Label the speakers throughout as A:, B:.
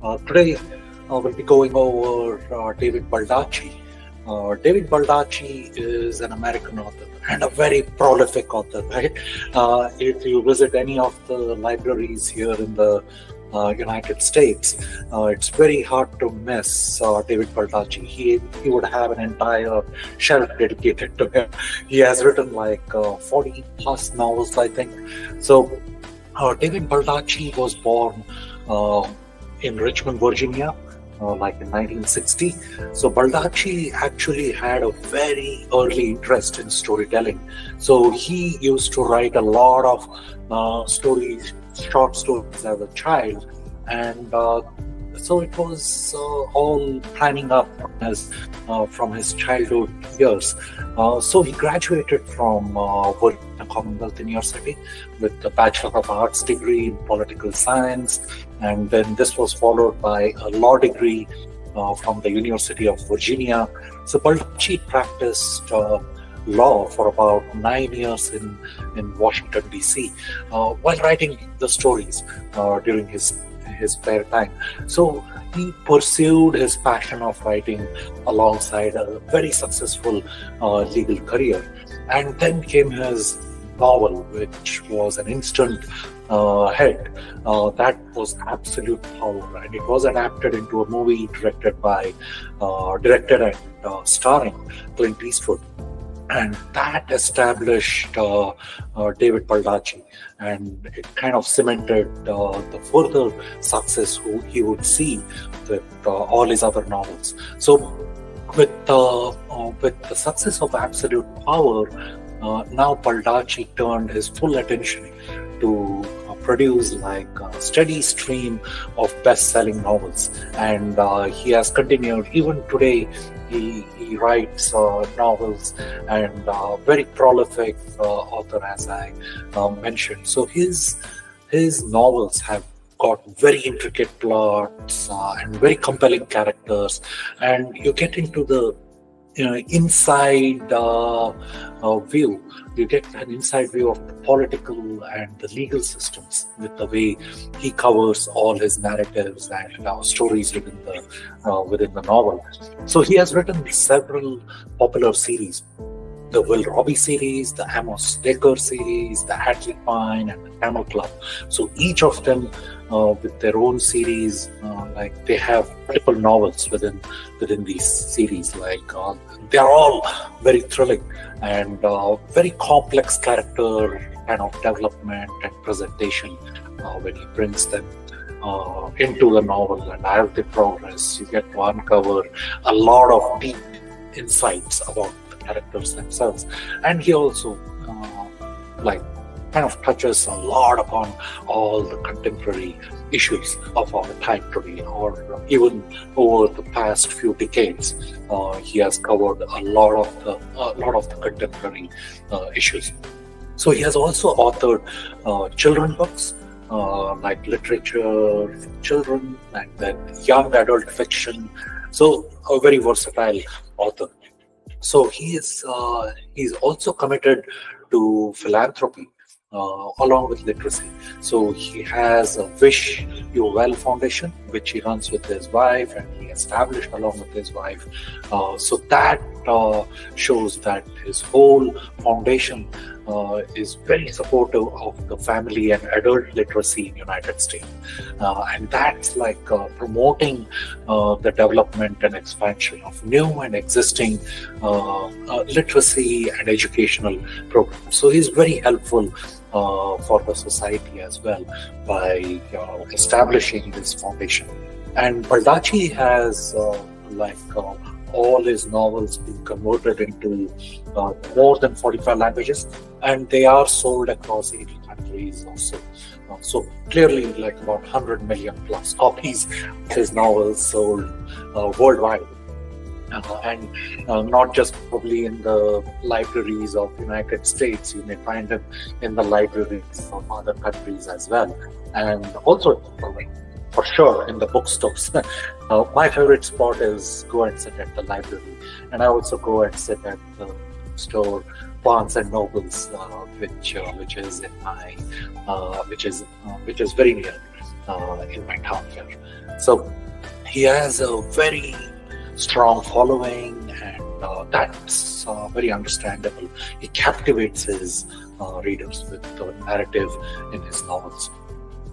A: Today, we'll be going over David Baldacci. David Baldacci is an American author and a very prolific author, right? If you visit any of the libraries here in the United States, it's very hard to miss David Baldacci. He would have an entire shelf dedicated to him. He has written like 40 plus novels, I think. So David Baldacci was born in Richmond, Virginia, like in 1960. So Baldacci actually had a very early interest in storytelling. So he used to write a lot of stories, short stories as a child, and so it was all planning up from his childhood years. So he graduated from Virginia Commonwealth University with a Bachelor of Arts degree in Political Science, and then this was followed by a law degree from the University of Virginia. So Baldacci practiced law for about 9 years in Washington, D.C. While writing the stories during his spare time. So he pursued his passion of writing alongside a very successful legal career. And then came his novel, which was an instant hit. That was Absolute Power, and it was adapted into a movie directed and starring Clint Eastwood. And that established David Baldacci, and it kind of cemented the further success he would see with all his other novels. So with the success of Absolute Power, now Baldacci turned his full attention to produce like a steady stream of best-selling novels, and he has continued even today. He writes novels, and very prolific author, as I mentioned. So his novels have got very intricate plots and very compelling characters, and you get into the inside view. You get an inside view of the political and the legal systems with the way he covers all his narratives and stories within the novel. So he has written several popular series: the Will Robbie series, the Amos Decker series, the Hadley Pine, and the Camel Club. So each of them with their own series, like they have multiple novels within these series. Like they are all very thrilling and very complex character kind of development and presentation when he brings them into the novel. And as they progress, you get to uncover a lot of deep insights about the characters themselves. And he also kind of touches a lot upon all the contemporary issues of our time today, or even over the past few decades. He has covered a lot of the contemporary issues. So he has also authored children books, like literature for children, and then young adult fiction. So a very versatile author. So he's also committed to philanthropy along with literacy. So he has a Wish You Well Foundation, which he runs with his wife, and he established along with his wife. So that shows that his whole foundation is very supportive of the family and adult literacy in the United States. And that's like promoting the development and expansion of new and existing literacy and educational programs. So he's very helpful for the society as well by establishing this foundation. And Baldacci has all his novels being converted into more than 45 languages, and they are sold across 80 countries or so. So clearly, like about 100 million plus copies of his novels sold worldwide. And not just probably in the libraries of the United States, you may find them in the libraries of other countries as well. And also, for sure, in the bookstores. My favorite spot is go and sit at the library, and I also go and sit at the store Barnes and Nobles, which is in my which is very near. in my town here. So he has a very strong following, and that's very understandable. He captivates his readers with the narrative in his novels.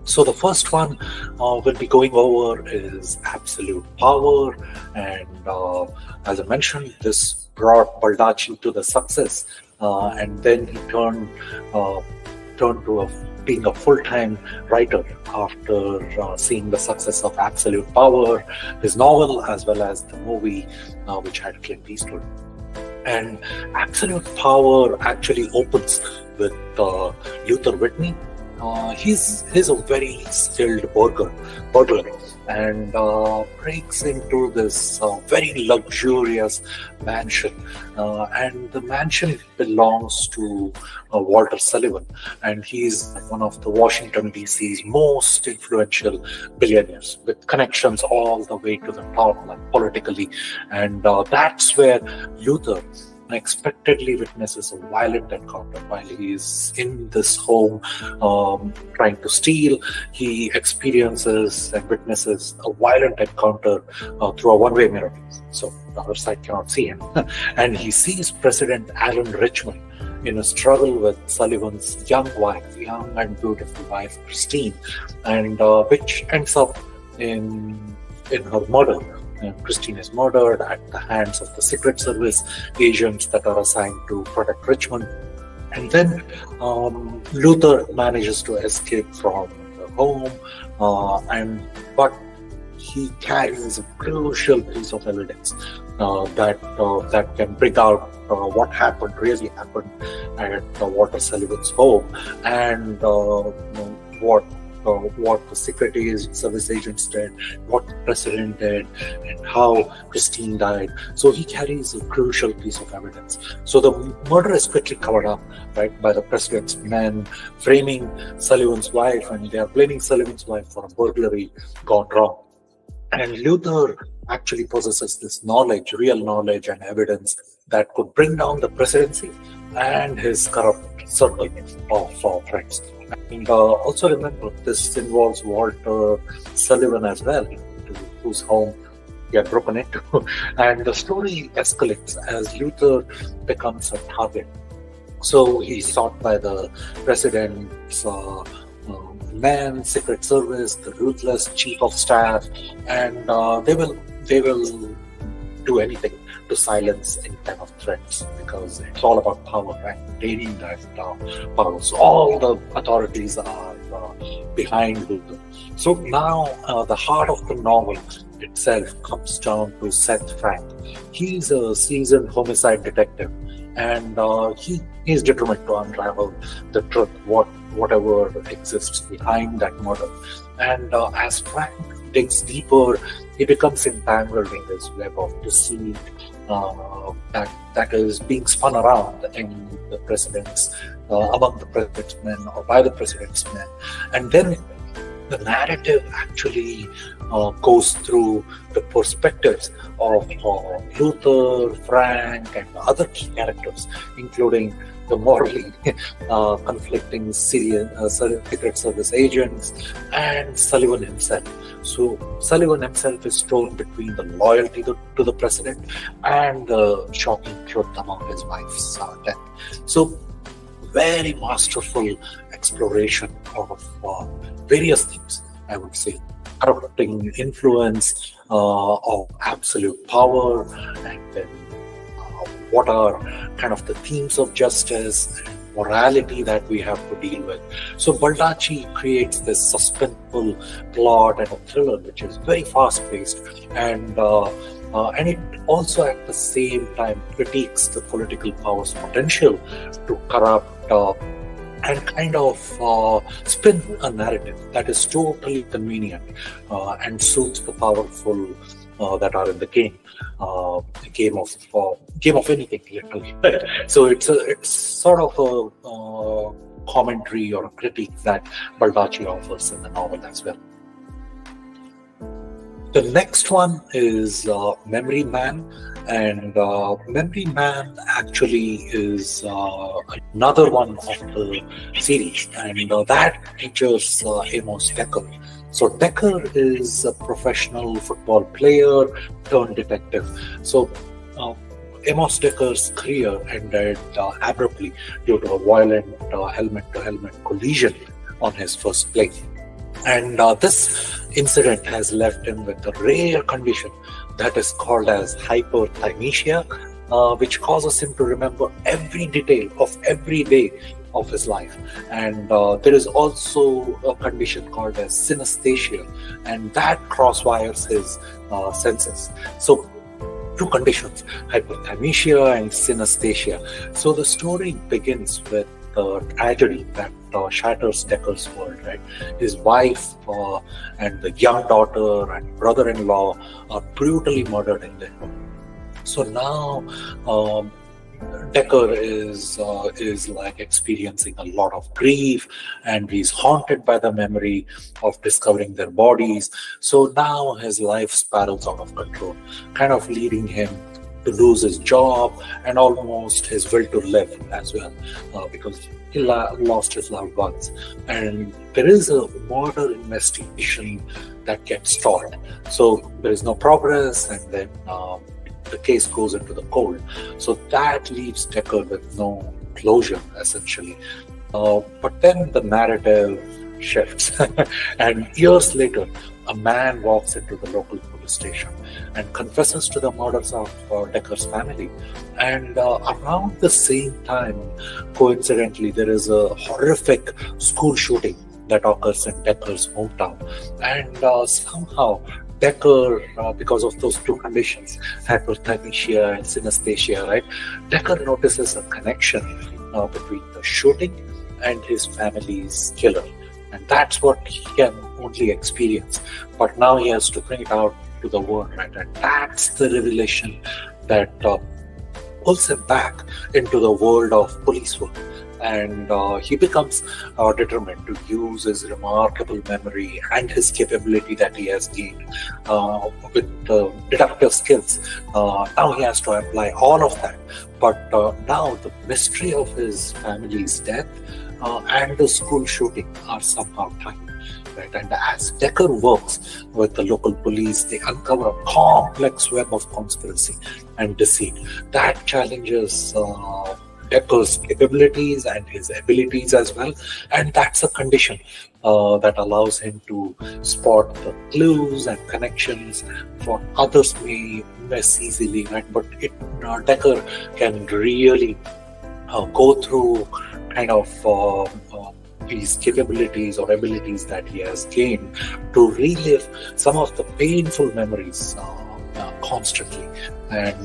A: So the first one we'll be going over is Absolute Power, and as I mentioned, this brought Baldacci to the success, and then he turned to being a full-time writer after seeing the success of Absolute Power, his novel, as well as the movie which had Clint Eastwood. And Absolute Power actually opens with Luther Whitney. He's a very skilled burglar, and breaks into this very luxurious mansion, and the mansion belongs to Walter Sullivan, and he's one of the Washington DC's most influential billionaires, with connections all the way to the top, like politically, and that's where Luther unexpectedly witnesses a violent encounter while he is in this home trying to steal. He experiences and witnesses a violent encounter through a one-way mirror, so the other side cannot see him. And he sees President Alan Richmond in a struggle with Sullivan's young and beautiful wife, Christine, and which ends up in her murder. Christine is murdered at the hands of the Secret Service agents that are assigned to protect Richmond. And then Luther manages to escape from the home, but he carries a crucial piece of evidence that can bring out what really happened at Walter Sullivan's home, and what the Secret Service agents did, what the president did, and how Christine died. So he carries a crucial piece of evidence. So the murder is quickly covered up, right, by the president's men, framing Sullivan's wife, and they are blaming Sullivan's wife for a burglary gone wrong. And Luther actually possesses this knowledge, real knowledge and evidence that could bring down the presidency and his corrupt circle of friends. And also remember, this involves Walter Sullivan as well, whose home he had broken into. And the story escalates as Luther becomes a target. So he's sought by the president's men, Secret Service, the ruthless chief of staff, and they will do anything to silence any kind of threats, because it's all about power, right? Maintaining that power. So all the authorities are behind Luther. So now the heart of the novel itself comes down to Seth Frank. He's a seasoned homicide detective, and he is determined to unravel the truth, whatever exists behind that murder. And as Frank digs deeper, he becomes entangled in this web of deceit that is being spun around in the president's, among the president's men, or by the president's men. And then the narrative actually goes through the perspectives of Luther, Frank, and other key characters, including the morally conflicting Secret Service agents and Sullivan himself. So Sullivan himself is torn between the loyalty to the president and the shocking truth about his wife's death. So very masterful exploration of various themes, I would say. Corrupting influence, of absolute power, and then what are kind of the themes of justice and morality that we have to deal with. So Baldacci creates this suspenseful plot and a thriller which is very fast-paced, and it also at the same time critiques the political power's potential to corrupt and kind of spin a narrative that is totally convenient and suits the powerful that are in the game of anything, literally. So it's sort of a commentary or a critique that Baldacci offers in the novel as well. The next one is Memory Man, and Memory Man actually is another one of the series, and that features Amos Decker. So Decker is a professional football player turned detective. So Amos Decker's career ended abruptly due to a violent helmet-to-helmet collision on his first plane. And this incident has left him with a rare condition that is called as hyperthymesia, which causes him to remember every detail of every day of his life. And there is also a condition called as synesthesia, and that crosswires his senses. So two conditions, hyperthymesia and synesthesia. So the story begins with the tragedy that shatters Decker's world, right? His wife and the young daughter and brother-in-law are brutally murdered in their home. So now Decker is like experiencing a lot of grief, and he's haunted by the memory of discovering their bodies. So now his life spirals out of control, kind of leading him to lose his job and almost his will to live as well, because he lost his loved ones. And there is a murder investigation that gets stalled. So there is no progress, and then the case goes into the cold. So that leaves Decker with no closure, essentially. But then the narrative shifts, and years later, a man walks into the local police station and confesses to the murders of Decker's family. And around the same time, coincidentally, there is a horrific school shooting that occurs in Decker's hometown. And somehow, Decker, because of those two conditions, hyperthymesia and synesthesia, right? Decker notices a connection between the shooting and his family's killer. And that's what he can only experience. But now he has to bring it out to the world, right? And that's the revelation that pulls him back into the world of police work. And he becomes determined to use his remarkable memory and his capability that he has gained with deductive skills. Now he has to apply all of that. But now the mystery of his family's death and the school shooting are somehow tied. Right? And as Decker works with the local police, they uncover a complex web of conspiracy and deceit that challenges Decker's capabilities and his abilities as well. And that's a condition that allows him to spot the clues and connections for others may miss easily, right? But Decker can really go through kind of these capabilities or abilities that he has gained to relive some of the painful memories constantly, and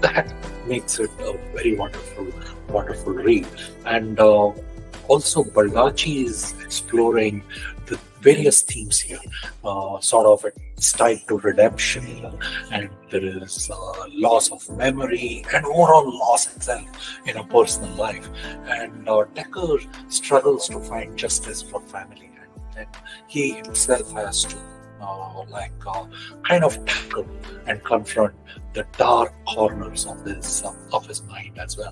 A: that makes it a very wonderful read. And also Baldacci is exploring the various themes here. Sort of it's tied to redemption, and there is loss of memory and overall loss itself in a personal life. And Decker struggles to find justice for family, and then he himself has to kind of tackle and confront the dark corners of his mind as well.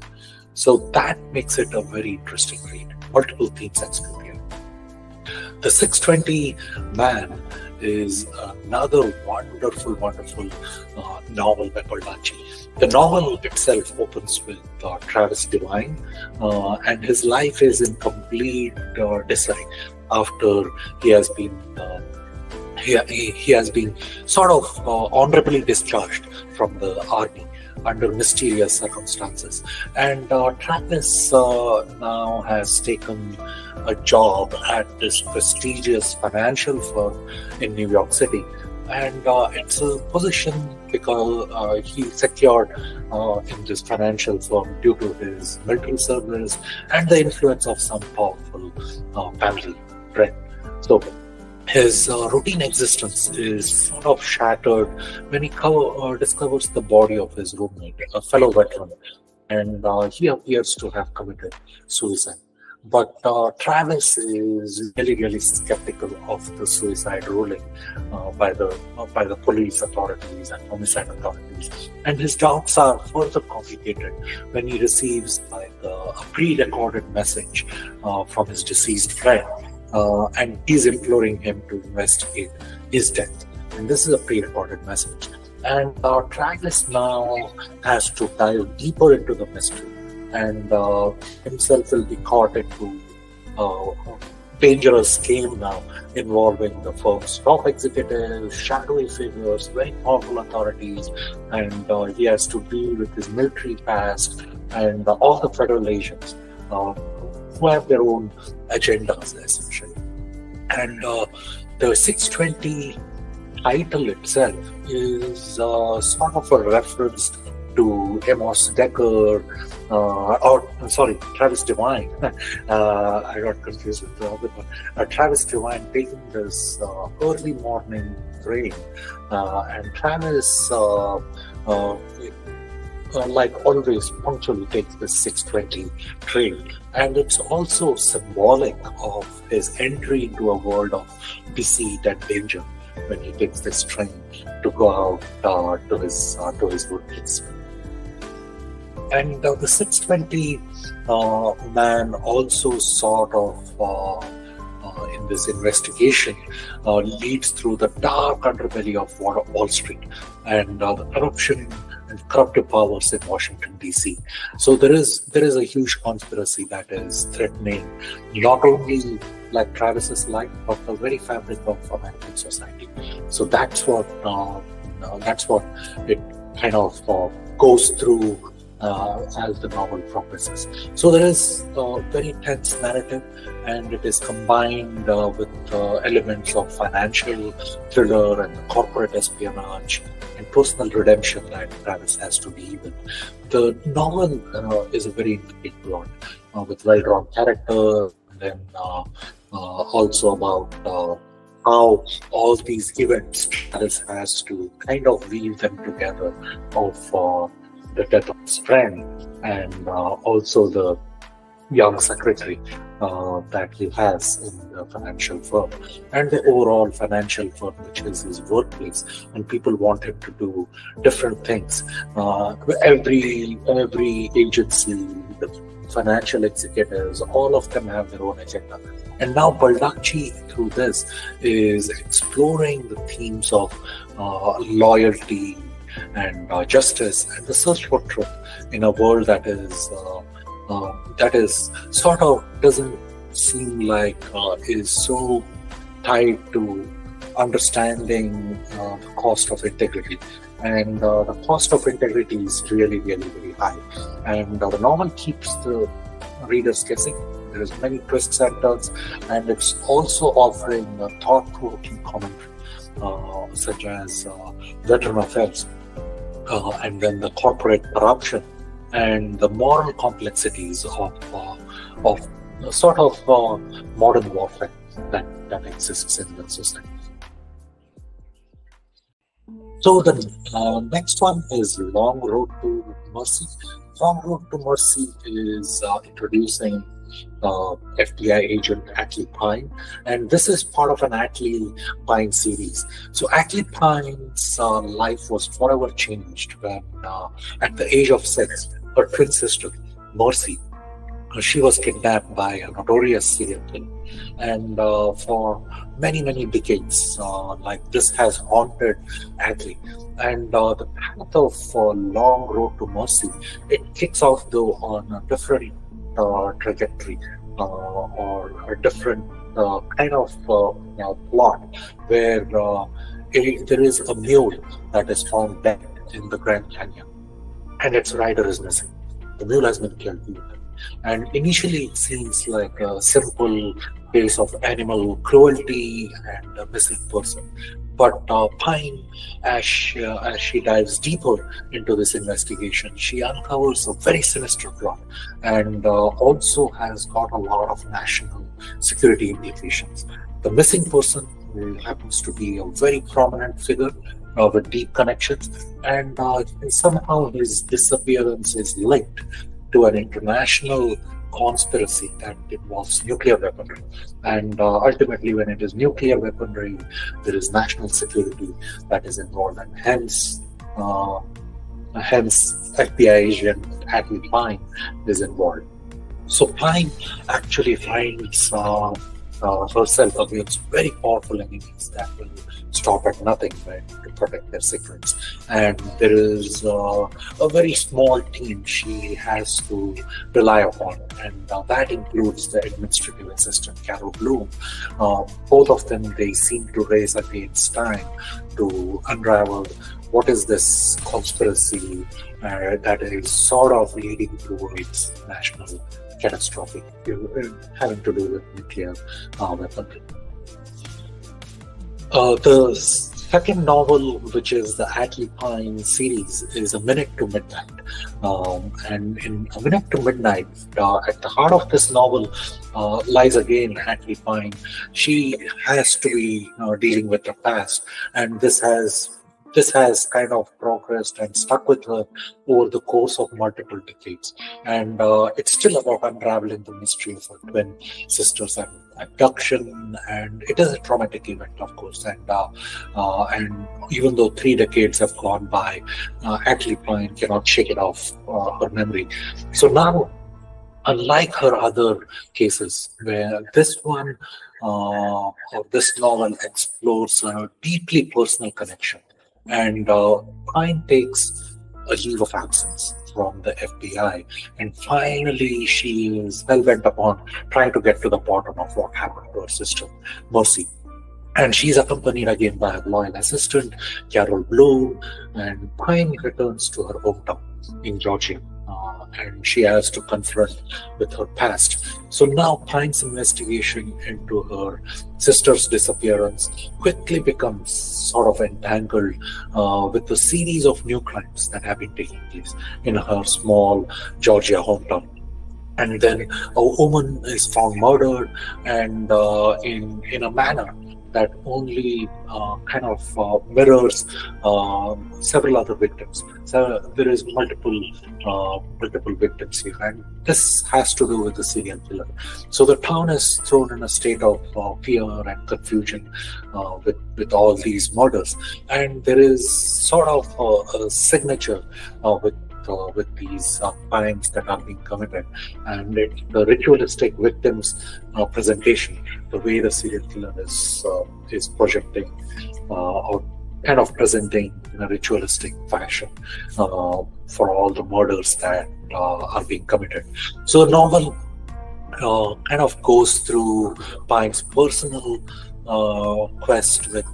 A: So that makes it a very interesting read. Multiple themes explored here. The 620 Man is another wonderful novel by Baldacci. The novel itself opens with Travis Devine, and his life is in complete disarray after he has been sort of honorably discharged from the army under mysterious circumstances. And Travis now has taken a job at this prestigious financial firm in New York City. And it's a position because he secured in this financial firm due to his military service and the influence of some powerful family friend. So his routine existence is sort of shattered when he discovers the body of his roommate, a fellow veteran, and he appears to have committed suicide. But Travis is really skeptical of the suicide ruling by the police authorities and homicide authorities, and his doubts are further complicated when he receives a pre-recorded message from his deceased friend, and he's imploring him to investigate his death. And this is a pre-recorded message. And Travis now has to dive deeper into the mystery, and himself will be caught into dangerous game now, involving the firm's top executives, shadowy figures, very powerful authorities, and he has to deal with his military past and all the federal agents who have their own agendas, essentially. And the 620 title itself is sort of a reference to Amos Decker, Travis Devine. I got confused with the other one. Travis Devine taking this early morning train, and Travis, like always, punctually takes the 6:20 train, and it's also symbolic of his entry into a world of deceit and danger when he takes this train to go out to his workplace. And the 620 man also sort of, in this investigation, leads through the dark underbelly of Wall Street and the corruption and corruptive powers in Washington, D.C. So there is a huge conspiracy that is threatening not only like Travis's life, but the very fabric of American society. So that's what it kind of goes through as the novel progresses. So there is a very tense narrative, and it is combined with elements of financial thriller and corporate espionage and personal redemption that Travis has to deal with. The novel is a very intricate plot with well-drawn characters, and then also about how all these events Travis has to kind of weave them together of the death of his friend, and also the young secretary that he has in the financial firm, and the overall financial firm, which is his workplace, and people want him to do different things. Every agency, the financial executives, all of them have their own agenda. And now Baldacci, through this, is exploring the themes of loyalty and justice and the search for truth in a world that is sort of doesn't seem like is so tied to understanding the cost of integrity. And the cost of integrity is really, really very high. And the novel keeps the readers guessing. There's many twists and turns, and it's also offering a thought-provoking commentary, such as veteran affairs, and then the corporate corruption and the moral complexities of sort of modern warfare that exists in the society. So the next one is Long Road to Mercy. Long Road to Mercy is introducing FBI agent Atlee Pine, and this is part of an Atlee Pine series. So Atlee Pine's life was forever changed when, at the age of 6, her twin sister, Mercy, she was kidnapped by a notorious serial killer. And for many, many decades, like this has haunted Atlee. And the path of Long Road to Mercy, it kicks off though on a different trajectory or a different kind of plot, where there is a mule that is found dead in the Grand Canyon, and its rider is missing. The mule has been killed. And initially it seems like a simple case of animal cruelty and a missing person. But Pine, as she dives deeper into this investigation, she uncovers a very sinister plot, and also has got a lot of national security implications. The missing person happens to be a very prominent figure with deep connections, and somehow his disappearance is linked to an international conspiracy that involves nuclear weaponry. And ultimately, when it is nuclear weaponry, there is national security that is involved, and hence FBI agent Atlee Pine is involved. So Pine actually finds herself against very powerful enemies that will stop at nothing, right, to protect their secrets. And there is a very small team she has to rely upon, and that includes the administrative assistant Carol Bloom. Both of them, they seem to race against time to unravel what is this conspiracy that is sort of leading towards national catastrophe having to do with nuclear weaponry. The second novel, which is the Atlee Pine series, is A Minute to Midnight. And in A Minute to Midnight, at the heart of this novel lies again Atlee Pine. She has to be dealing with the past, and this has kind of progressed and stuck with her over the course of multiple decades. And it's still about unraveling the mystery of her twin sisters and abduction. And it is a traumatic event, of course. And even though 3 decades have gone by, Atlee Pine cannot shake it off her memory. So now, unlike her other cases, where this one or this novel explores a deeply personal connection, and Pine takes a leave of absence from the FBI, and finally she is hell-bent upon trying to get to the bottom of what happened to her sister, Mercy. And she's accompanied again by a loyal assistant, Carol Bloom, and Pine returns to her hometown in Georgia. And she has to confront with her past. So now Pine's investigation into her sister's disappearance quickly becomes sort of entangled with a series of new crimes that have been taking place in her small Georgia hometown. And then a woman is found murdered, and in a manner that only kind of mirrors several other victims. So there is multiple victims here, and this has to do with the serial killer. So the town is thrown in a state of fear and confusion with all these murders, and there is sort of a signature with these crimes that are being committed, and the ritualistic victims presentation, the way the serial killer is projecting or kind of presenting in a ritualistic fashion for all the murders that are being committed. So the novel kind of goes through Pine's personal quest with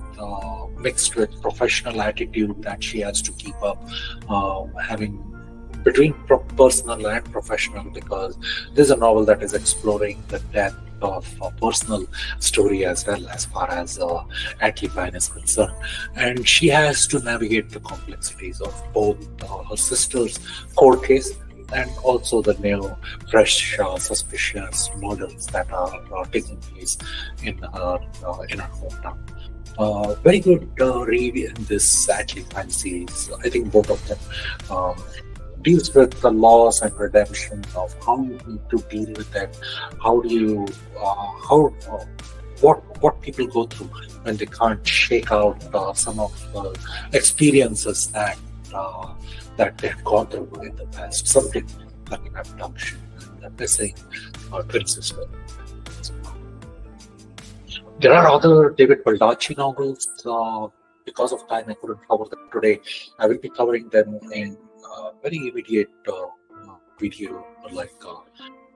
A: mixed with professional attitude that she has to keep up, having between personal and professional, because this is a novel that is exploring the depth of a personal story as well, as far as Atlee Pine is concerned. And she has to navigate the complexities of both her sister's court case and also the new, fresh, suspicious murders that are taking place in her hometown. Very good read in this Atlee Pine series. I think both of them deals with the loss and redemption of how you need to deal with that. How do you, what people go through when they can't shake out some of the experiences that they've gone through in the past. Something like an abduction and the missing twin sister. There are other David Baldacci novels. Because of time, I couldn't cover them today. I will be covering them in very immediate video, like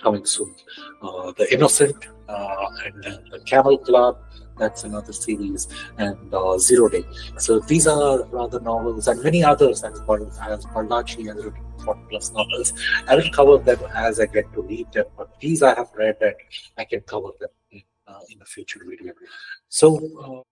A: coming soon. The Innocent, and then the Camel Club, that's another series, and 0 Day. So these are other novels, and many others as Baldacci has written 40+ novels. I will cover them as I get to read them, but these I have read and I can cover them in a future video. So